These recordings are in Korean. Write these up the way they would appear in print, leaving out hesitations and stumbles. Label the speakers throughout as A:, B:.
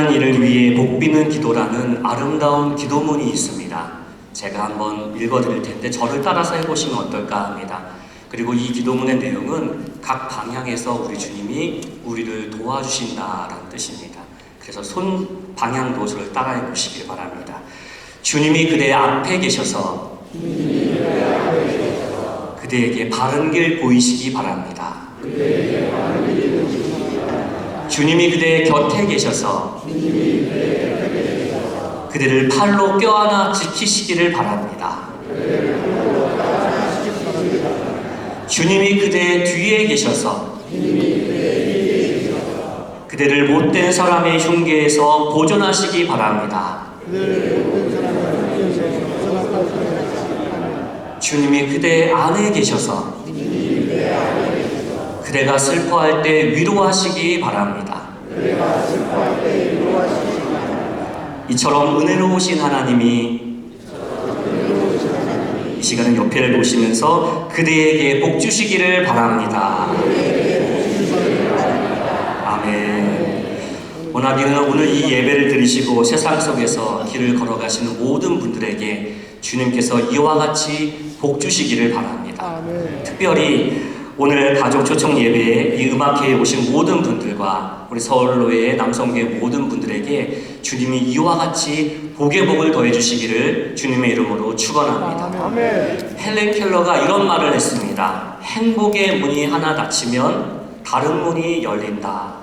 A: 하는 일을 위해 복비는 기도라는 아름다운 기도문이 있습니다. 제가 한번 읽어드릴 텐데 저를 따라서 해보시면 어떨까 합니다. 그리고 이 기도문의 내용은 각 방향에서 우리 주님이 우리를 도와주신다라는 뜻입니다. 그래서 손 방향도 저를 따라해 보시길 바랍니다. 주님이 그대 앞에 계셔서 그대에게 바른 길 보이시기 바랍니다. 주님이 그대의 곁에 계셔서 그대를 팔로 껴안아 지키시기를 바랍니다. 주님이 그대의 뒤에 계셔서 그대를 못된 사람의 흉계에서 보존하시기 바랍니다. 주님이 그대 안에 계셔서 그대가 슬퍼할 때 위로하시기 바랍니다. 이처럼 은혜로우신 하나님이 이 시간은 옆에를 놓으시면서 그대에게 복 주시기를 바랍니다. 아멘. 원하기는 오늘 이 예배를 드리시고 세상 속에서 길을 걸어가시는 모든 분들에게 주님께서 이와 같이 복 주시기를 바랍니다. 특별히 오늘 가족 초청 예배에 이 음악회에 오신 모든 분들과 우리 서울로의 남성교회 모든 분들에게 주님이 이와 같이 복의 복을 더해 주시기를 주님의 이름으로 축원합니다.
B: 아멘.
A: 헬렌 켈러가 이런 말을 했습니다. 행복의 문이 하나 닫히면 다른 문이 열린다.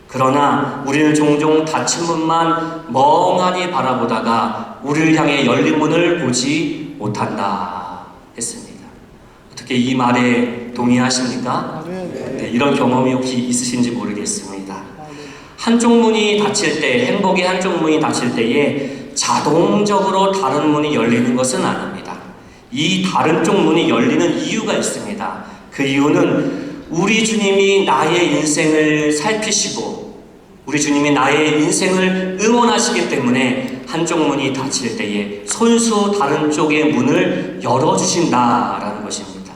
A: 그러나 우리는 종종 닫힌 문만 멍하니 바라보다가 우리를 향해 열린 문을 보지 못한다 했습니다. 어떻게 이 말에 동의하십니까? 네, 이런 경험이 혹시 있으신지 모르겠습니다. 한쪽 문이 닫힐 때, 행복의 한쪽 문이 닫힐 때에 자동적으로 다른 문이 열리는 것은 아닙니다. 이 다른 쪽 문이 열리는 이유가 있습니다. 그 이유는 우리 주님이 나의 인생을 살피시고 우리 주님이 나의 인생을 응원하시기 때문에 한쪽 문이 닫힐 때에 손수 다른 쪽의 문을 열어주신다라는 것입니다.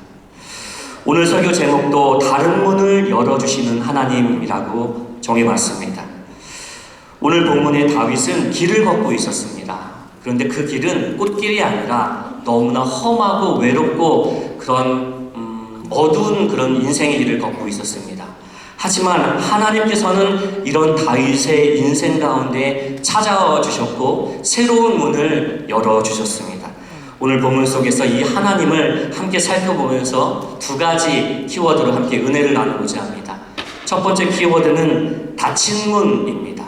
A: 오늘 설교 제목도 다른 문을 열어주시는 하나님이라고 정해봤습니다. 오늘 본문의 다윗은 길을 걷고 있었습니다. 그런데 그 길은 꽃길이 아니라 너무나 험하고 외롭고 그런 어두운 그런 인생의 길을 걷고 있었습니다. 하지만 하나님께서는 이런 다윗의 인생 가운데 찾아와 주셨고 새로운 문을 열어주셨습니다. 오늘 본문 속에서 이 하나님을 함께 살펴보면서 두 가지 키워드로 함께 은혜를 나누고자 합니다. 첫 번째 키워드는 닫힌 문입니다.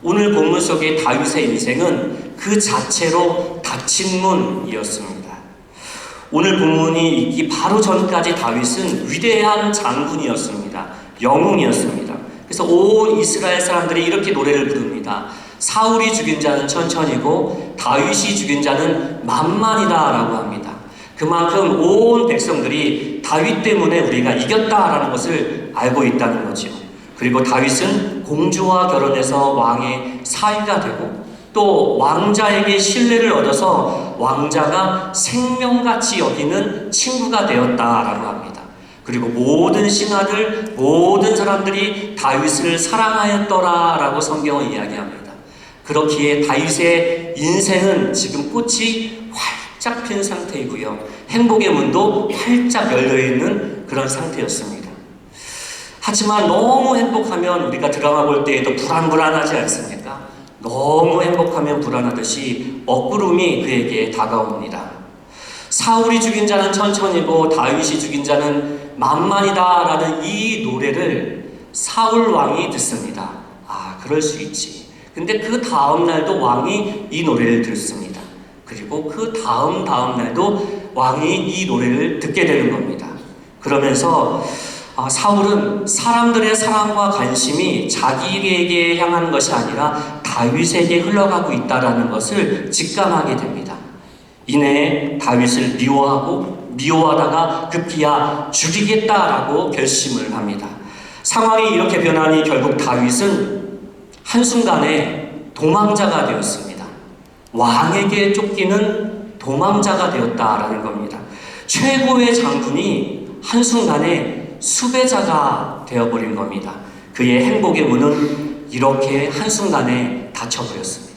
A: 오늘 본문 속의 다윗의 인생은 그 자체로 닫힌 문이었습니다. 오늘 본문이 있기 바로 전까지 다윗은 위대한 장군이었습니다. 영웅이었습니다. 그래서 온 이스라엘 사람들이 이렇게 노래를 부릅니다. 사울이 죽인 자는 천천히고 다윗이 죽인 자는 만만이다 라고 합니다. 그만큼 온 백성들이 다윗 때문에 우리가 이겼다라는 것을 알고 있다는 거죠. 그리고 다윗은 공주와 결혼해서 왕의 사위가 되고 또 왕자에게 신뢰를 얻어서 왕자가 생명같이 여기는 친구가 되었다라고 합니다. 그리고 모든 신하들, 모든 사람들이 다윗을 사랑하였더라라고 성경은 이야기합니다. 그렇기에 다윗의 인생은 지금 꽃이 활짝 핀 상태이고요. 행복의 문도 활짝 열려있는 그런 상태였습니다. 하지만 너무 행복하면 우리가 드라마 볼 때에도 불안불안하지 않습니까? 너무 행복하면 불안하듯이 억구름이 그에게 다가옵니다. 사울이 죽인 자는 천천히고 다윗이 죽인 자는 만만이다 라는 이 노래를 사울 왕이 듣습니다. 아, 그럴 수 있지. 근데 그 다음 날도 왕이 이 노래를 듣습니다. 그리고 그 다음 날도 왕이 이 노래를 듣게 되는 겁니다. 그러면서 사울은 사람들의 사랑과 관심이 자기에게 향하는 것이 아니라 다윗에게 흘러가고 있다는 것을 직감하게 됩니다. 이내 다윗을 미워하다가 급기야 죽이겠다라고 결심을 합니다. 상황이 이렇게 변하니 결국 다윗은 한순간에 도망자가 되었습니다. 왕에게 쫓기는 도망자가 되었다라는 겁니다. 최고의 장군이 한순간에 수배자가 되어버린 겁니다. 그의 행복의 문은 이렇게 한순간에 다쳐버렸습니다.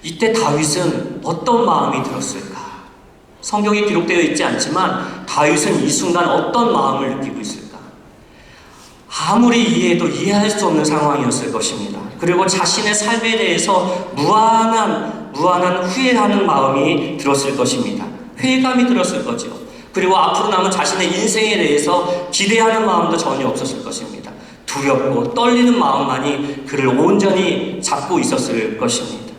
A: 이때 다윗은 어떤 마음이 들었을까? 성경에 기록되어 있지 않지만 다윗은 이 순간 어떤 마음을 느끼고 있을까? 아무리 이해해도 이해할 수 없는 상황이었을 것입니다. 그리고 자신의 삶에 대해서 무한한 후회하는 마음이 들었을 것입니다. 회의감이 들었을 거죠. 그리고 앞으로 남은 자신의 인생에 대해서 기대하는 마음도 전혀 없었을 것입니다. 두렵고 떨리는 마음만이 그를 온전히 잡고 있었을 것입니다.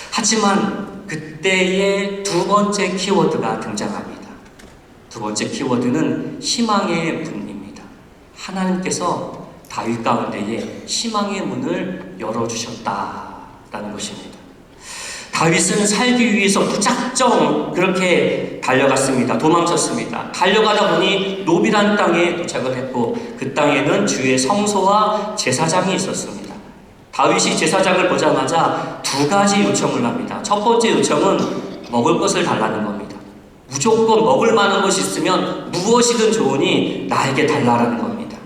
A: 하지만 그때의 두 번째 키워드가 등장합니다. 두 번째 키워드는 희망의 문입니다. 하나님께서 다윗 가운데에 희망의 문을 열어주셨다라는 것입니다. 다윗은 살기 위해서 무작정 그렇게 달려갔습니다. 도망쳤습니다. 달려가다 보니 노비란 땅에 도착을 했고 그 땅에는 주의 성소와 제사장이 있었습니다. 다윗이 제사장을 보자마자 두 가지 요청을 합니다. 첫 번째 요청은 먹을 것을 달라는 겁니다. 무조건 먹을 만한 것이 있으면 무엇이든 좋으니 나에게 달라라는 겁니다.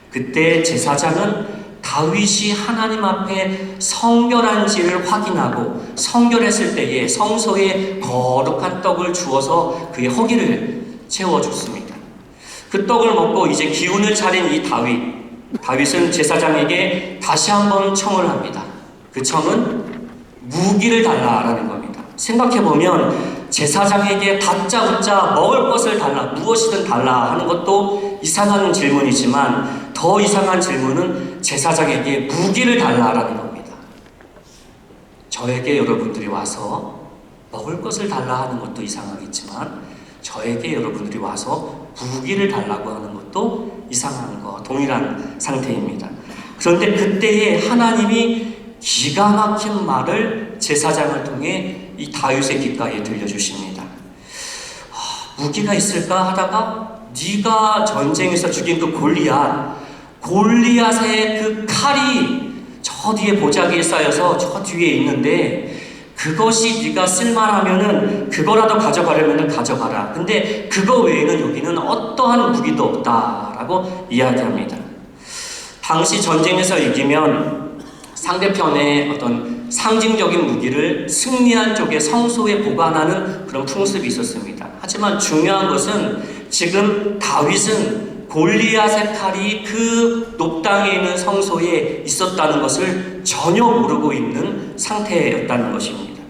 A: 그때 제사장은 다윗이 하나님 앞에 성결한지를 확인하고 성결했을 때에 성소에 거룩한 떡을 주어서 그의 허기를 채워줬습니다. 그 떡을 먹고 이제 기운을 차린 이 다윗은 제사장에게 다시 한번 청을 합니다. 그 청은 무기를 달라라는 겁니다. 생각해보면 제사장에게 다짜고짜 먹을 것을 달라, 무엇이든 달라 하는 것도 이상한 질문이지만 더 이상한 질문은 제사장에게 무기를 달라라는 겁니다. 저에게 여러분들이 와서 먹을 것을 달라 하는 것도 이상하겠지만 저에게 여러분들이 와서 무기를 달라고 하는 것도 이상한 것, 동일한 상태입니다. 그런데 그때에 하나님이 기가 막힌 말을 제사장을 통해 이 다윗의 귓가에 들려주십니다. 무기가 있을까 하다가 네가 전쟁에서 죽인 그 골리앗의 그 칼이 저 뒤에 보자기에 쌓여서 저 뒤에 있는데 그것이 네가 쓸만하면은 그거라도 가져가려면은 가져가라. 근데 그거 외에는 여기는 어떠한 무기도 없다라고 이야기합니다. 당시 전쟁에서 이기면 상대편의 어떤 상징적인 무기를 승리한 쪽의 성소에 보관하는 그런 풍습이 있었습니다. 하지만 중요한 것은 지금 다윗은 골리앗의 칼이 그 높당에 있는 성소에 있었다는 것을 전혀 모르고 있는 상태였다는 것입니다.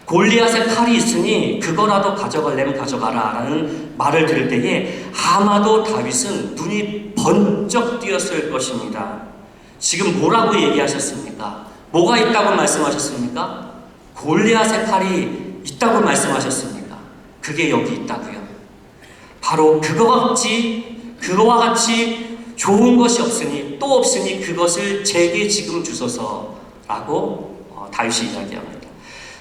A: 골리앗의 칼이 있으니 그거라도 가져가려면 가져가라 라는 말을 들을 때에 아마도 다윗은 눈이 번쩍 띄었을 것입니다. 지금 뭐라고 얘기하셨습니까? 뭐가 있다고 말씀하셨습니까? 골리앗의 칼이 있다고 말씀하셨습니까? 그게 여기 있다고요. 바로 그거와 같이 좋은 것이 없으니 또 없으니 그것을 제게 지금 주소서라고 다윗이 이야기합니다.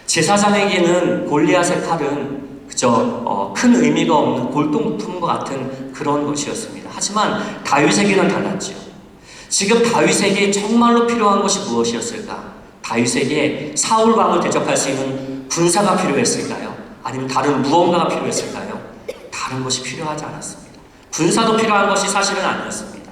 A: 제사장에게는 골리앗의 칼은 그저 큰 의미가 없는 골동품과 같은 그런 것이었습니다. 하지만 다윗에게는 달랐지요. 지금 다윗에게 정말로 필요한 것이 무엇이었을까? 다윗에게 사울 왕을 대적할 수 있는 군사가 필요했을까요? 아니면 다른 무언가가 필요했을까요? 다른 것이 필요하지 않았습니다. 군사도 필요한 것이 사실은 아니었습니다.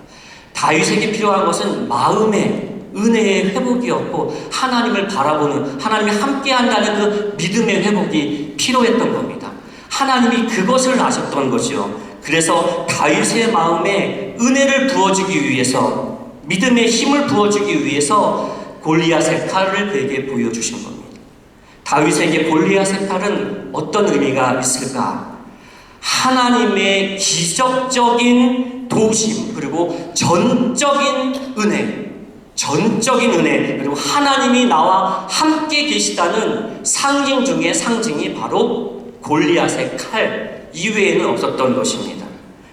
A: 다윗에게 필요한 것은 마음의 은혜의 회복이었고 하나님을 바라보는, 하나님이 함께한다는 그 믿음의 회복이 필요했던 겁니다. 하나님이 그것을 아셨던 것이요. 그래서 다윗의 마음에 은혜를 부어주기 위해서, 믿음의 힘을 부어주기 위해서 골리앗의 칼을 그에게 보여주신 겁니다. 다윗에게 골리앗의 칼은 어떤 의미가 있을까? 하나님의 기적적인 도우심, 그리고 전적인 은혜, 그리고 하나님이 나와 함께 계시다는 상징 중에 상징이 바로 골리앗의 칼 이외에는 없었던 것입니다.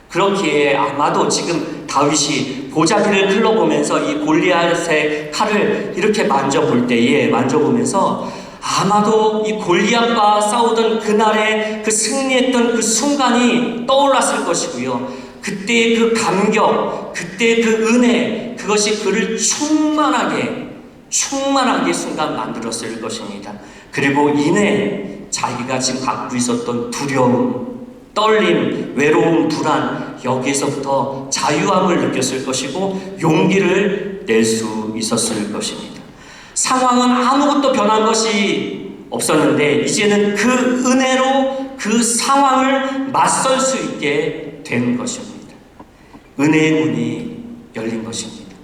A: 그렇기에 아마도 지금 다윗이 보자기를 흘러보면서 이 골리앗의 칼을 이렇게 만져보면서 아마도 이 골리앗과 싸우던 그날의 그 승리했던 그 순간이 떠올랐을 것이고요. 그때의 그 감격, 그때의 그 은혜, 그것이 그를 충만하게 순간 만들었을 것입니다. 그리고 이내 자기가 지금 갖고 있었던 두려움, 떨림, 외로움, 불안, 여기에서부터 자유함을 느꼈을 것이고 용기를 낼 수 있었을 것입니다. 상황은 아무것도 변한 것이 없었는데 이제는 그 은혜로 그 상황을 맞설 수 있게 된 것입니다. 은혜의 문이 열린 것입니다.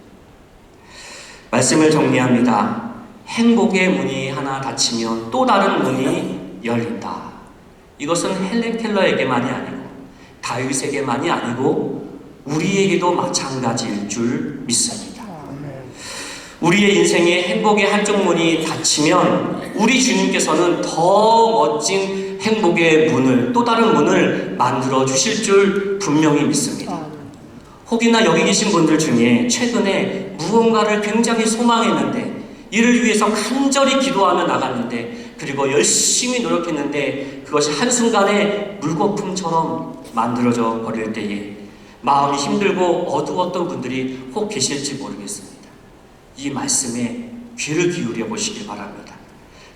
A: 말씀을 정리합니다. 행복의 문이 하나 닫히면 또 다른 문이 열린다. 이것은 헬렌 켈러에게만이 아니고 다윗에게만이 아니고 우리에게도 마찬가지일 줄 믿습니다. 우리의 인생의 행복의 한쪽 문이 닫히면 우리 주님께서는 더 멋진 행복의 문을, 또 다른 문을 만들어 주실 줄 분명히 믿습니다. 혹이나 여기 계신 분들 중에 최근에 무언가를 굉장히 소망했는데 이를 위해서 간절히 기도하며 나갔는데 그리고 열심히 노력했는데 그것이 한순간에 물거품처럼 만들어져 버릴 때에 마음이 힘들고 어두웠던 분들이 혹 계실지 모르겠습니다. 이 말씀에 귀를 기울여 보시기 바랍니다.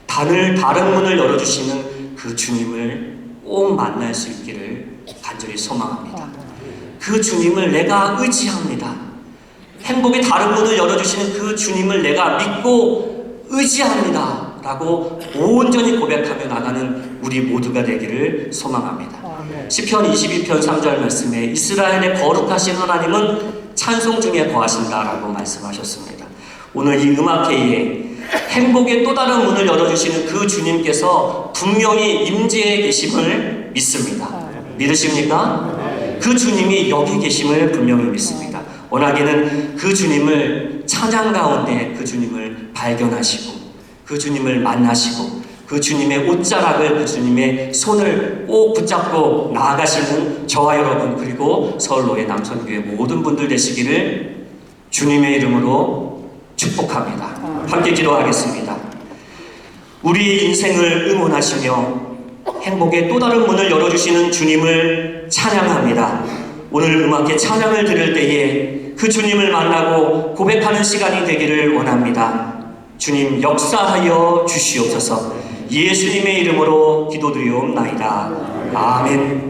A: 다른 문을 열어주시는 그 주님을 꼭 만날 수 있기를 간절히 소망합니다. 그 주님을 내가 의지합니다. 행복의 다른 문을 열어주시는 그 주님을 내가 믿고 의지합니다. 라고 온전히 고백하며 나가는 우리 모두가 되기를 소망합니다. 시편 22편 3절 말씀에 이스라엘의 거룩하신 하나님은 찬송 중에 거하신다라고 말씀하셨습니다. 오늘 이 음악회에 행복의 또 다른 문을 열어주시는 그 주님께서 분명히 임재해 계심을 믿습니다. 믿으십니까? 그 주님이 여기 계심을 분명히 믿습니다. 워낙에는 그 주님을 찬양 가운데 그 주님을 발견하시고 그 주님을 만나시고 그 주님의 옷자락을 그 주님의 손을 꼭 붙잡고 나아가시는 저와 여러분 그리고 서울로의 남천교회 모든 분들 되시기를 주님의 이름으로 축복합니다. 함께 기도하겠습니다. 우리 인생을 응원하시며 행복의 또 다른 문을 열어주시는 주님을 찬양합니다. 오늘 음악회 찬양을 들을 때에 그 주님을 만나고 고백하는 시간이 되기를 원합니다. 주님 역사하여 주시옵소서. 예수님의 이름으로 기도드리옵나이다. 아멘.